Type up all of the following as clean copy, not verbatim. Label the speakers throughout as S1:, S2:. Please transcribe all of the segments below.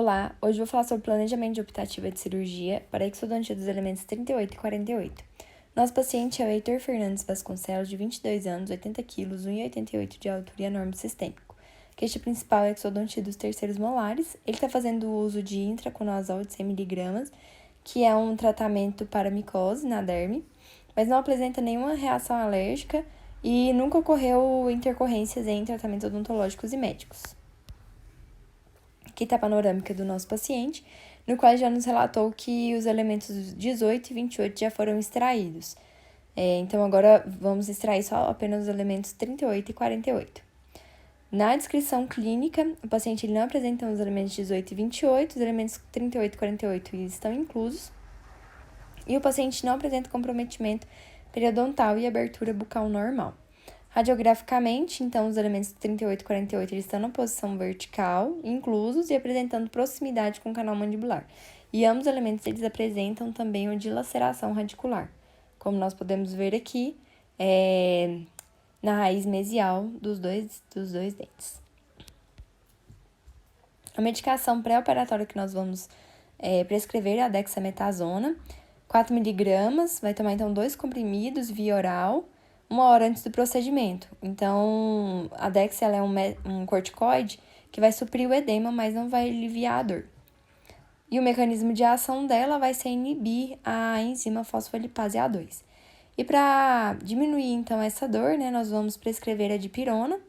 S1: Olá, hoje vou falar sobre planejamento de optativa de cirurgia para exodontia dos elementos 38 e 48. Nosso paciente é o Heitor Fernandes Vasconcelos, de 22 anos, 80 quilos, 1,88 de altura e anorme sistêmico. A queixa principal é a exodontia dos terceiros molares. Ele está fazendo uso de intraconazol de 100 mg, que é um tratamento para micose na derme, mas não apresenta nenhuma reação alérgica e nunca ocorreu intercorrências em tratamentos odontológicos e médicos. Aqui está a panorâmica do nosso paciente, no qual já nos relatou que os elementos 18 e 28 já foram extraídos. Então, agora vamos extrair só apenas os elementos 38 e 48. Na descrição clínica, o paciente ele não apresenta os elementos 18 e 28, os elementos 38 e 48 estão inclusos, e o paciente não apresenta comprometimento periodontal e abertura bucal normal. Radiograficamente, então, os elementos 38 e 48 eles estão na posição vertical, inclusos e apresentando proximidade com o canal mandibular. E ambos os elementos eles apresentam também uma dilaceração radicular, como nós podemos ver aqui na raiz mesial dos dois dentes. A medicação pré-operatória que nós vamos prescrever é a dexametasona, 4 mg, vai tomar então 2 comprimidos via oral, 1 hora antes do procedimento. Então, a Dex ela é um corticoide que vai suprir o edema, mas não vai aliviar a dor. E o mecanismo de ação dela vai ser inibir a enzima fosfolipase A2. E para diminuir, então, essa dor, nós vamos prescrever a dipirona,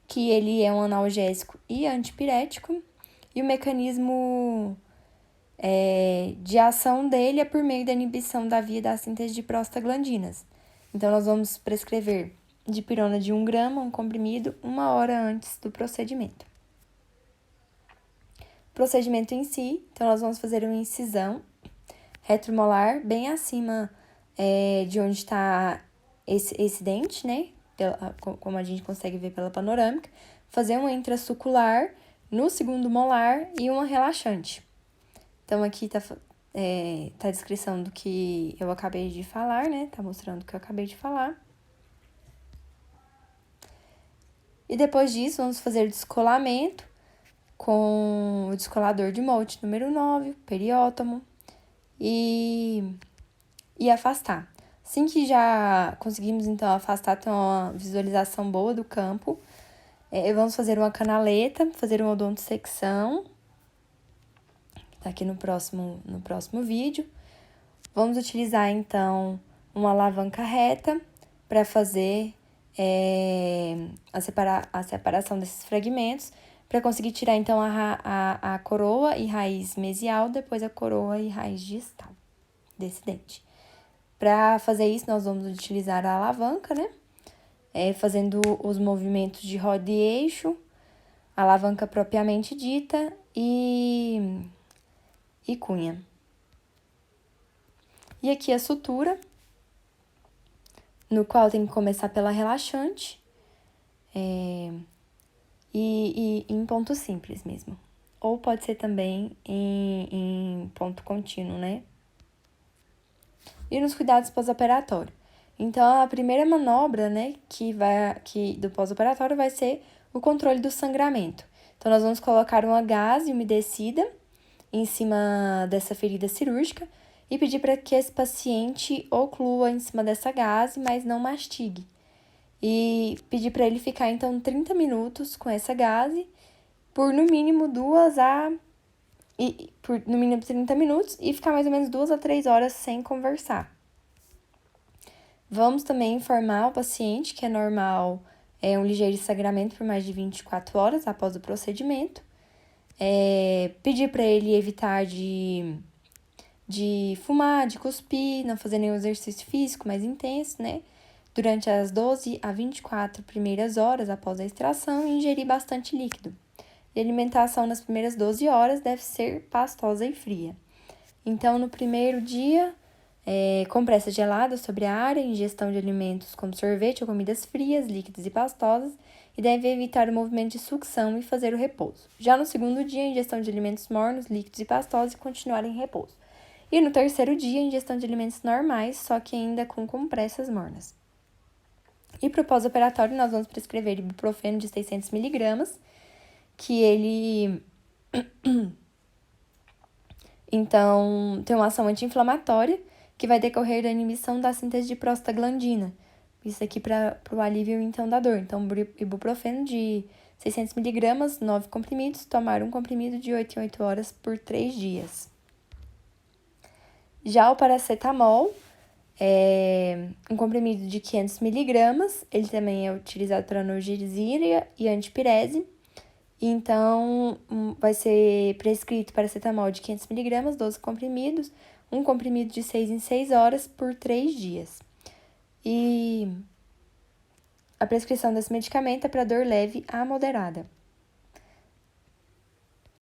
S1: que ele é um analgésico e antipirético. E o mecanismo de ação dele é por meio da inibição da via da síntese de prostaglandinas. Então, nós vamos prescrever dipirona de 1 grama, um comprimido, 1 hora antes do procedimento. Procedimento em si, então, nós vamos fazer uma incisão retromolar bem acima de onde está esse dente, como a gente consegue ver pela panorâmica. Fazer uma intrasucular no segundo molar e uma relaxante. Então, aqui tá a descrição do que eu acabei de falar, Tá mostrando o que eu acabei de falar. E depois disso, vamos fazer o descolamento com o descolador de Mote número 9, periótomo, e afastar. Assim que já conseguimos, então, afastar, ter uma visualização boa do campo, vamos fazer uma canaleta, fazer uma odontosecção, tá aqui no próximo vídeo. Vamos utilizar, então, uma alavanca reta para fazer a separação desses fragmentos, para conseguir tirar, então, a coroa e raiz mesial, depois a coroa e raiz distal desse dente. Para fazer isso, nós vamos utilizar a alavanca, fazendo os movimentos de roda e eixo, a alavanca propriamente dita e cunha. E aqui a sutura, no qual tem que começar pela relaxante e em ponto simples mesmo. Ou pode ser também em ponto contínuo, E nos cuidados pós-operatório. Então, a primeira manobra, do pós-operatório vai ser o controle do sangramento. Então, nós vamos colocar uma gaze umedecida em cima dessa ferida cirúrgica e pedir para que esse paciente oclua em cima dessa gaze, mas não mastigue. E pedir para ele ficar, então, 30 minutos com essa gaze, por no mínimo 30 minutos, e ficar mais ou menos 2 a 3 horas sem conversar. Vamos também informar o paciente que é normal um ligeiro sangramento por mais de 24 horas após o procedimento. Pedir para ele evitar de fumar, de cuspir, não fazer nenhum exercício físico mais intenso, Durante as 12 a 24 primeiras horas após a extração, e ingerir bastante líquido. E a alimentação nas primeiras 12 horas deve ser pastosa e fria. Então, no primeiro dia, compressa gelada sobre a área, ingestão de alimentos como sorvete ou comidas frias, líquidas e pastosas, e deve evitar o movimento de sucção e fazer o repouso. Já no segundo dia, ingestão de alimentos mornos, líquidos e pastosos e continuar em repouso. E no terceiro dia, ingestão de alimentos normais, só que ainda com compressas mornas. E para o pós-operatório, nós vamos prescrever ibuprofeno de 600 mg, que ele Então, tem uma ação anti-inflamatória que vai decorrer da inibição da síntese de prostaglandina. Isso aqui para o alívio, então, da dor. Então, ibuprofeno de 600 mg, 9 comprimidos, tomar um comprimido de 8 em 8 horas por 3 dias. Já o paracetamol, um comprimido de 500 mg, ele também é utilizado para analgesia e antipirese. Então, vai ser prescrito paracetamol de 500 mg, 12 comprimidos, um comprimido de 6 em 6 horas por 3 dias. E a prescrição desse medicamento é para dor leve a moderada.